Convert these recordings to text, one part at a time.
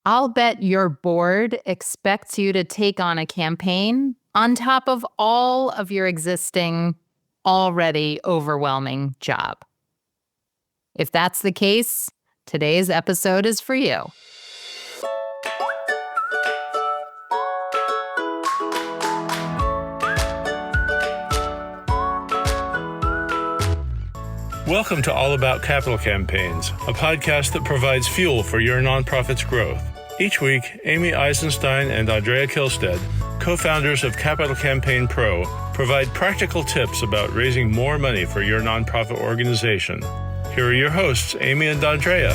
I'll bet your board expects you to take on a campaign on top of all of your existing, already overwhelming job. If that's the case, today's episode is for you. Welcome to All About Capital Campaigns, a podcast that provides fuel for your nonprofit's growth. Each week, Amy Eisenstein and Andrea Kihlstedt, co-founders of Capital Campaign Pro, provide practical tips about raising more money for your nonprofit organization. Here are your hosts, Amy and Andrea.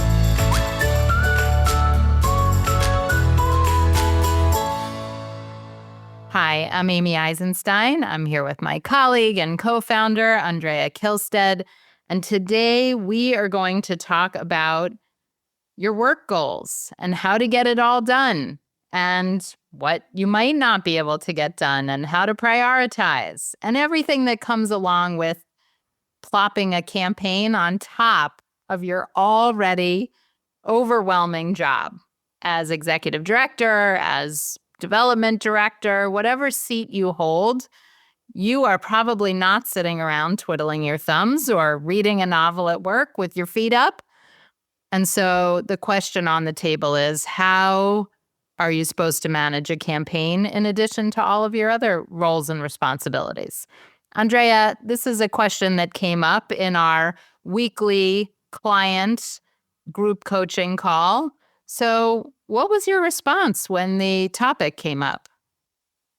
Hi, I'm Amy Eisenstein. I'm here with my colleague and co-founder, Andrea Kihlstedt. And today we are going to talk about your work goals and how to get it all done and what you might not be able to get done and how to prioritize and everything that comes along with plopping a campaign on top of your already overwhelming job as executive director, as development director, whatever seat you hold. You are probably not sitting around twiddling your thumbs or reading a novel at work with your feet up. And so the question on the table is, how are you supposed to manage a campaign in addition to all of your other roles and responsibilities? Andrea, this is a question that came up in our weekly client group coaching call. So what was your response when the topic came up?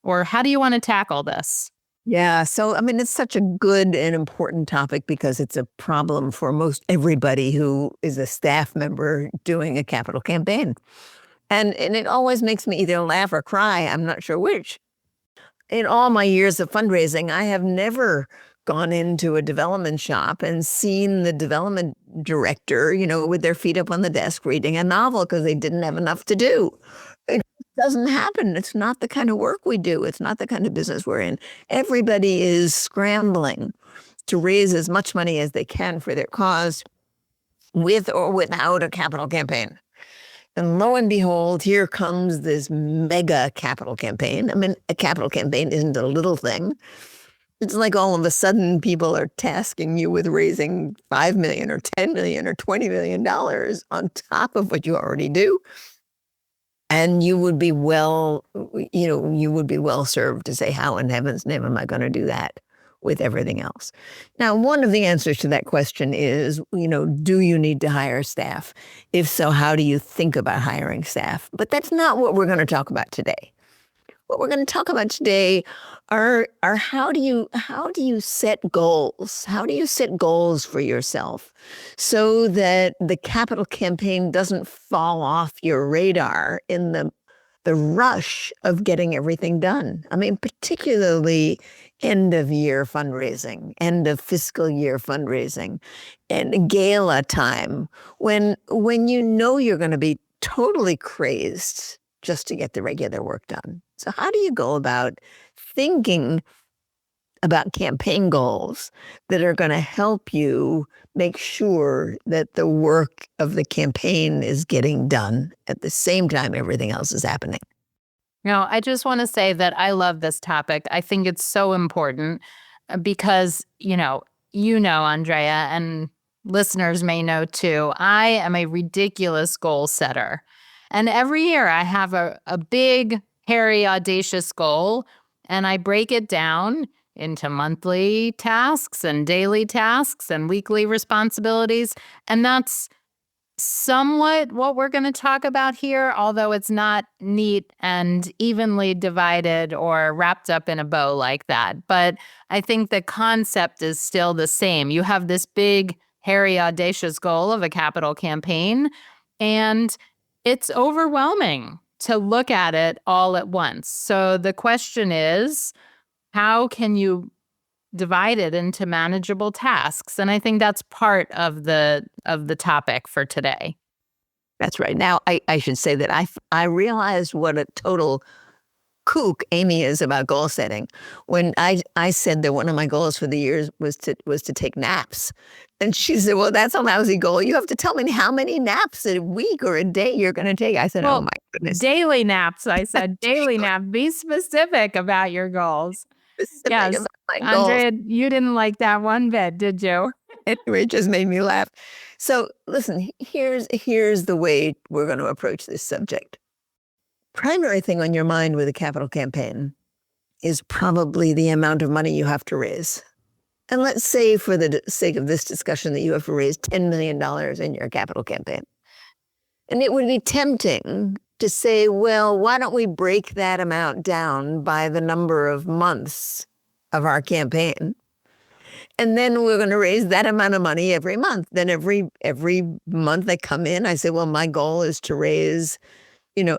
Or how do you want to tackle this? Yeah. So, it's such a good and important topic because it's a problem for most everybody who is a staff member doing a capital campaign. And it always makes me either laugh or cry. I'm not sure which. In all my years of fundraising, I have never gone into a development shop and seen the development director, with their feet up on the desk reading a novel because they didn't have enough to do. It doesn't happen. It's not the kind of work we do. It's not the kind of business we're in. Everybody is scrambling to raise as much money as they can for their cause with or without a capital campaign. And lo and behold, here comes this mega capital campaign. A capital campaign isn't a little thing. It's like all of a sudden people are tasking you with raising $5 million or $10 million or $20 million on top of what you already do. And you would be well served to say, how in heaven's name am I going to do that with everything else? Now, one of the answers to that question is, do you need to hire staff? If so, how do you think about hiring staff? But that's not what we're going to talk about today. What we're going to talk about today are how do you set goals? How do you set goals for yourself so that the capital campaign doesn't fall off your radar in the rush of getting everything done? Particularly end of year fundraising, end of fiscal year fundraising, and gala time when you're going to be totally crazed just to get the regular work done. So how do you go about thinking about campaign goals that are going to help you make sure that the work of the campaign is getting done at the same time everything else is happening? I just want to say that I love this topic. I think it's so important because, Andrea, and listeners may know too, I am a ridiculous goal setter. And every year I have a big, hairy, audacious goal, and I break it down into monthly tasks and daily tasks and weekly responsibilities. And that's somewhat what we're going to talk about here, although it's not neat and evenly divided or wrapped up in a bow like that. But I think the concept is still the same. You have this big, hairy, audacious goal of a capital campaign, and it's overwhelming to look at it all at once. So the question is, how can you divide it into manageable tasks? And I think that's part of the topic for today. That's right. Now, I should say that I realized what a total kook Amy is about goal setting when I said that one of my goals for the year was to take naps. And she said, well, that's a lousy goal. You have to tell me how many naps a week or a day you're going to take. I said, well, oh my goodness. Daily naps. I said daily nap. Be specific about your goals. Specific Yes. about my goals. Andrea, you didn't like that one bit, did you? Anyway, it just made me laugh. So listen, here's the way we're going to approach this subject. Primary thing on your mind with a capital campaign is probably the amount of money you have to raise. And let's say, for the sake of this discussion, that you have to raise $10 million in your capital campaign. And it would be tempting to say, well, why don't we break that amount down by the number of months of our campaign? And then we're going to raise that amount of money every month. Then every month they come in, I say, well, my goal is to raise,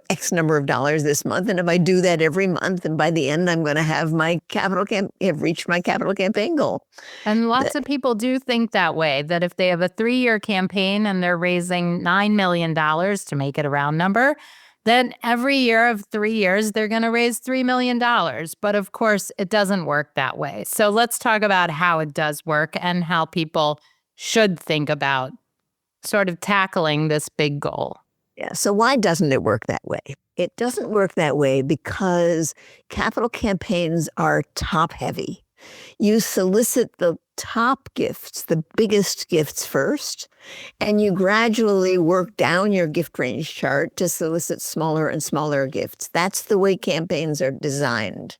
X number of dollars this month. And if I do that every month, and by the end, I'm going to have have reached my capital campaign goal. And lots of people do think that way, that if they have a 3-year campaign and they're raising $9 million to make it a round number, then every year of 3 years, they're going to raise $3 million. But of course, it doesn't work that way. So let's talk about how it does work and how people should think about sort of tackling this big goal. Yeah. So why doesn't it work that way? It doesn't work that way because capital campaigns are top heavy. You solicit the top gifts, the biggest gifts first, and you gradually work down your gift range chart to solicit smaller and smaller gifts. That's the way campaigns are designed.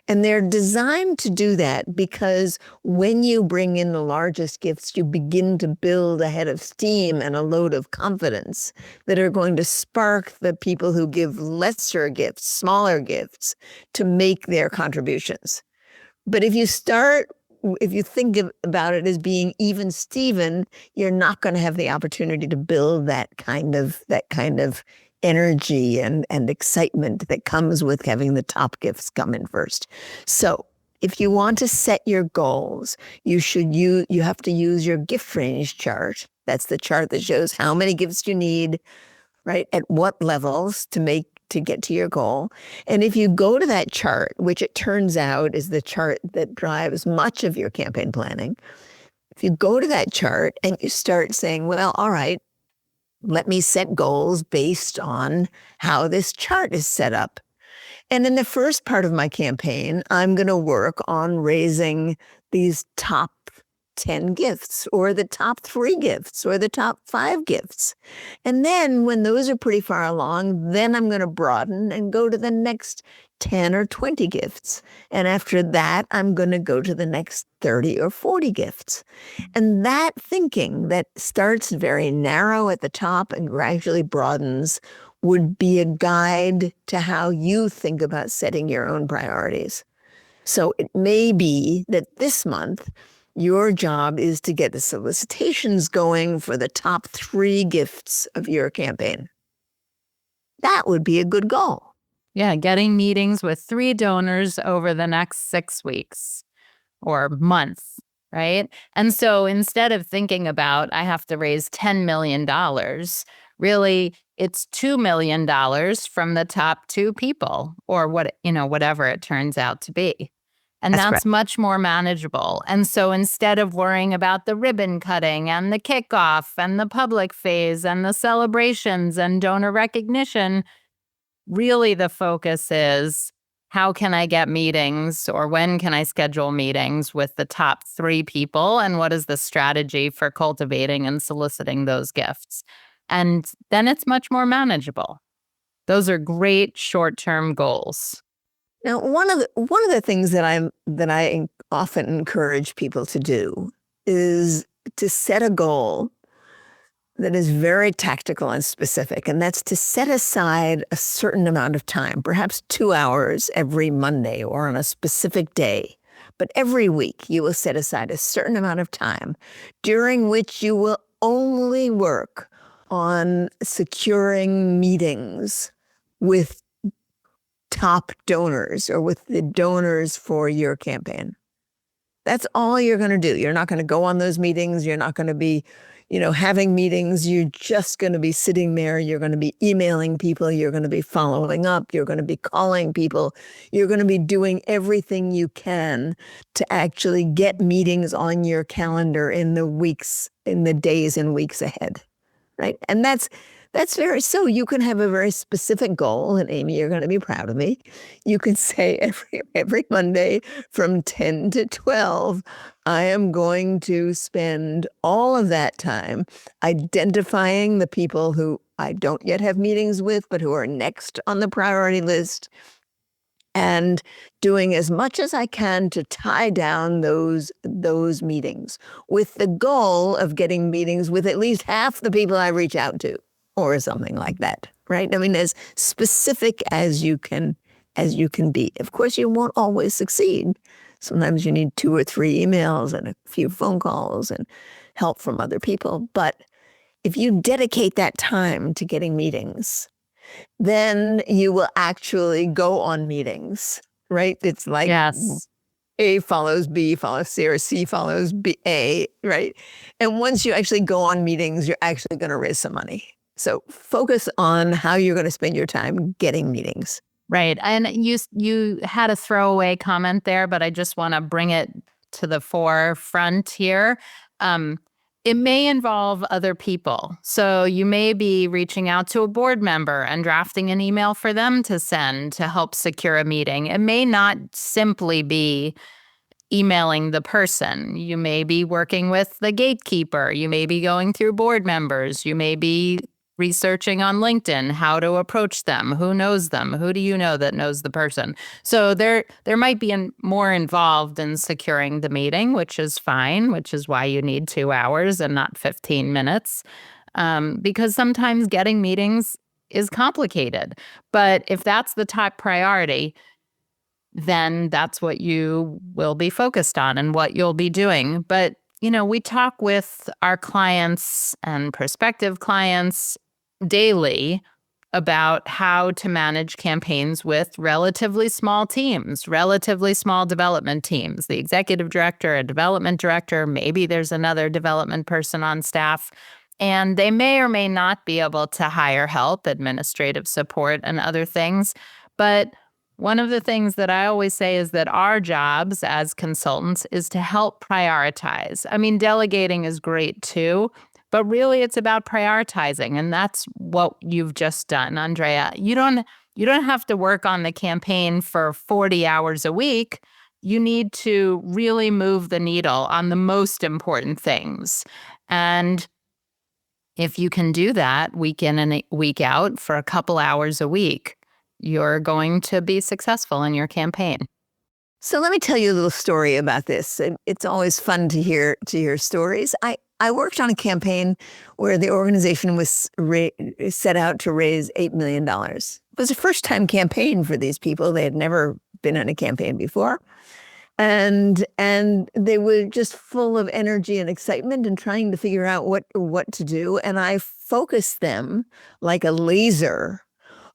And they're designed to do that because when you bring in the largest gifts, you begin to build a head of steam and a load of confidence that are going to spark the people who give lesser gifts, smaller gifts, to make their contributions. But if you think about it as being even Steven, you're not going to have the opportunity to build that kind of energy and excitement that comes with having the top gifts come in first. So if you want to set your goals, you have to use your gift range chart. That's the chart that shows how many gifts you need, right? At what levels to get to your goal. And if you go to that chart, which it turns out is the chart that drives much of your campaign planning, if you go to that chart and you start saying, well, all right, let me set goals based on how this chart is set up. And in the first part of my campaign, I'm going to work on raising these top 10 gifts or the top 3 gifts or the top 5 gifts. And then when those are pretty far along, then I'm going to broaden and go to the next 10 or 20 gifts. And after that, I'm going to go to the next 30 or 40 gifts. And that thinking that starts very narrow at the top and gradually broadens would be a guide to how you think about setting your own priorities. So it may be that this month, your job is to get the solicitations going for the top 3 gifts of your campaign. That would be a good goal. Yeah, getting meetings with 3 donors over the next 6 weeks or months, right? And so instead of thinking about, I have to raise $10 million, really it's $2 million from the top 2 people or whatever it turns out to be. And that's much more manageable. And so instead of worrying about the ribbon cutting and the kickoff and the public phase and the celebrations and donor recognition, really the focus is how can I get meetings or when can I schedule meetings with the top 3 people and what is the strategy for cultivating and soliciting those gifts? And then it's much more manageable. Those are great short-term goals. Now, one of the things that I often encourage people to do is to set a goal that is very tactical and specific, and that's to set aside a certain amount of time, perhaps 2 hours every Monday or on a specific day. But every week you will set aside a certain amount of time during which you will only work on securing meetings with top donors or with the donors for your campaign. That's all you're going to do. You're not going to go on those meetings. You're not going to be, having meetings. You're just going to be sitting there. You're going to be emailing people. You're going to be following up. You're going to be calling people. You're going to be doing everything you can to actually get meetings on your calendar in the days and weeks ahead, right? And that's So you can have a very specific goal, and Amy, you're going to be proud of me. You can say every Monday from 10 to 12, I am going to spend all of that time identifying the people who I don't yet have meetings with, but who are next on the priority list, and doing as much as I can to tie down those meetings with the goal of getting meetings with at least half the people I reach out to, or something like that, right? I mean, as specific as you can be. Of course, you won't always succeed. Sometimes you need 2 or 3 emails and a few phone calls and help from other people. But if you dedicate that time to getting meetings, then you will actually go on meetings, right? It's like Yes. A follows B follows C, or C follows A, right? And once you actually go on meetings, you're actually going to raise some money. So focus on how you're going to spend your time getting meetings. Right. And you had a throwaway comment there, but I just want to bring it to the forefront here. It may involve other people. So you may be reaching out to a board member and drafting an email for them to send to help secure a meeting. It may not simply be emailing the person. You may be working with the gatekeeper. You may be going through board members. You may be researching on LinkedIn how to approach them. Who knows them? Who do you know that knows the person? So there might be more involved in securing the meeting, which is fine, which is why you need 2 hours and not 15 minutes, because sometimes getting meetings is complicated. But if that's the top priority, then that's what you will be focused on and what you'll be doing. But, we talk with our clients and prospective clients daily about how to manage campaigns with relatively small teams, relatively small development teams, the executive director, a development director, maybe there's another development person on staff, and they may or may not be able to hire help, administrative support, and other things. But one of the things that I always say is that our jobs as consultants is to help prioritize. I mean, delegating is great too, but really it's about prioritizing. And that's what you've just done, Andrea. You don't have to work on the campaign for 40 hours a week. You need to really move the needle on the most important things. And if you can do that week in and week out for a couple hours a week, you're going to be successful in your campaign. So let me tell you a little story about this. It's always fun to hear stories. I worked on a campaign where the organization was set out to raise $8 million. It was a first-time campaign for these people. They had never been on a campaign before. And they were just full of energy and excitement and trying to figure out what to do. And I focused them like a laser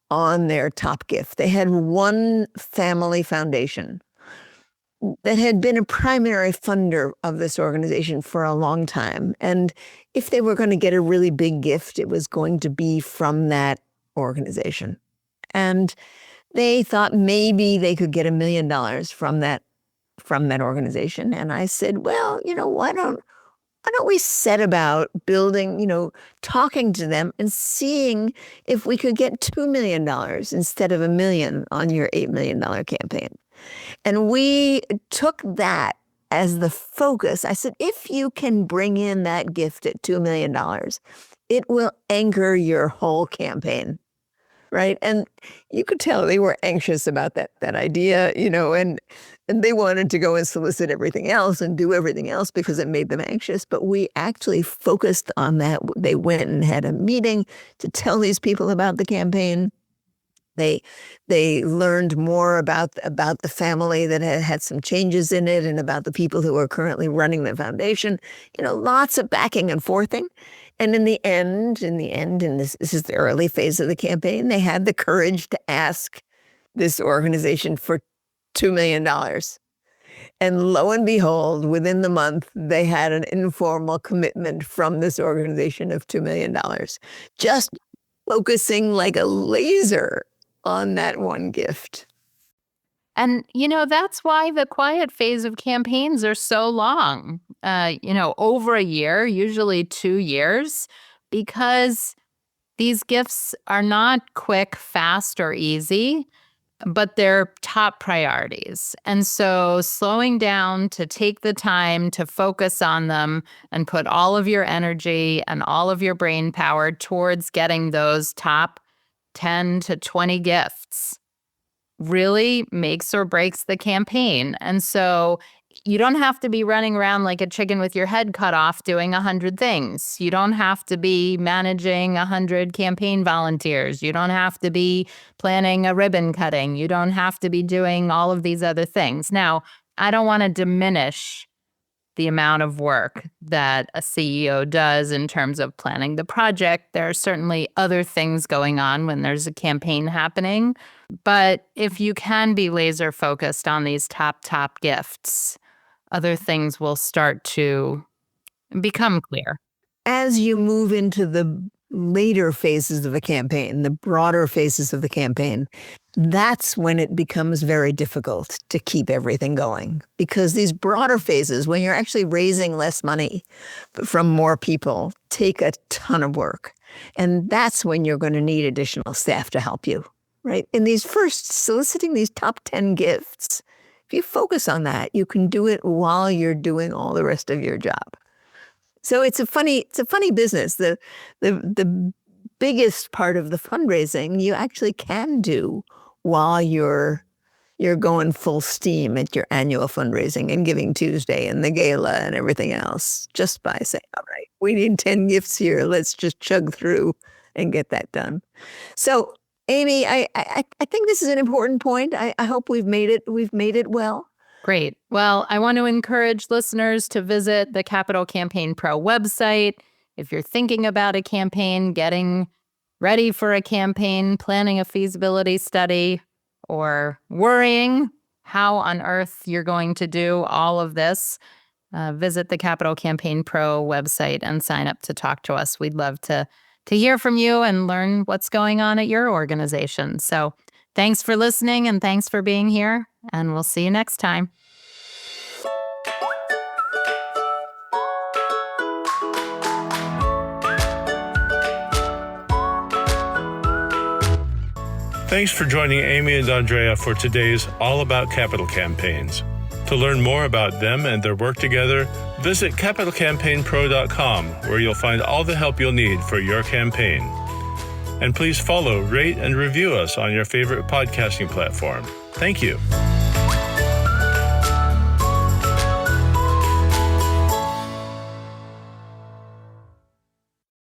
on their top gift. They had one family foundation that had been a primary funder of this organization for a long time. And if they were going to get a really big gift, it was going to be from that organization. And they thought maybe they could get $1 million from that organization. And I said, well, why don't we set about building, talking to them and seeing if we could get $2 million instead of $1 million on your $8 million campaign. And we took that as the focus. I said, if you can bring in that gift at $2 million, it will anchor your whole campaign. Right. And you could tell they were anxious about that idea, and they wanted to go and solicit everything else and do everything else because it made them anxious. But we actually focused on that. They went and had a meeting to tell these people about the campaign. They learned more about the family that had some changes in it and about the people who are currently running the foundation. Lots of backing and forthing. And in the end, and this is the early phase of the campaign, they had the courage to ask this organization for $2 million. And lo and behold, within the month, they had an informal commitment from this organization of $2 million, just focusing like a laser on that one gift. And, that's why the quiet phase of campaigns are so long, over a year, usually 2 years, because These gifts are not quick, fast, or easy, but they're top priorities. And so slowing down to take the time to focus on them and put all of your energy and all of your brain power towards getting those top 10 to 20 gifts really makes or breaks the campaign. And so you don't have to be running around like a chicken with your head cut off doing 100 things. You don't have to be managing 100 campaign volunteers. You don't have to be planning a ribbon cutting. You don't have to be doing all of these other things. Now, I don't want to diminish the amount of work that a CEO does in terms of planning the project. There are certainly other things going on when there's a campaign happening. But if you can be laser focused on these top gifts, other things will start to become clear. As you move into the later phases of a campaign, the broader phases of the campaign, that's when it becomes very difficult to keep everything going. Because these broader phases, when you're actually raising less money from more people, take a ton of work. And that's when you're going to need additional staff to help you, right? In these first, soliciting these top 10 gifts, if you focus on that, you can do it while you're doing all the rest of your job. So it's a funny business. The biggest part of the fundraising you actually can do while you're going full steam at your annual fundraising and Giving Tuesday and the gala and everything else, just by saying, all right, we need 10 gifts here. Let's just chug through and get that done. So Amy, I think this is an important point. I hope we've made it well. Great. Well, I want to encourage listeners to visit the Capital Campaign Pro website. If you're thinking about a campaign, getting ready for a campaign, planning a feasibility study, or worrying how on earth you're going to do all of this, visit the Capital Campaign Pro website and sign up to talk to us. We'd love to hear from you and learn what's going on at your organization. So thanks for listening and thanks for being here, and we'll see you next time. Thanks for joining Amy and Andrea for today's All About Capital Campaigns. To learn more about them and their work together, visit capitalcampaignpro.com, where you'll find all the help you'll need for your campaign. And please follow, rate, and review us on your favorite podcasting platform. Thank you.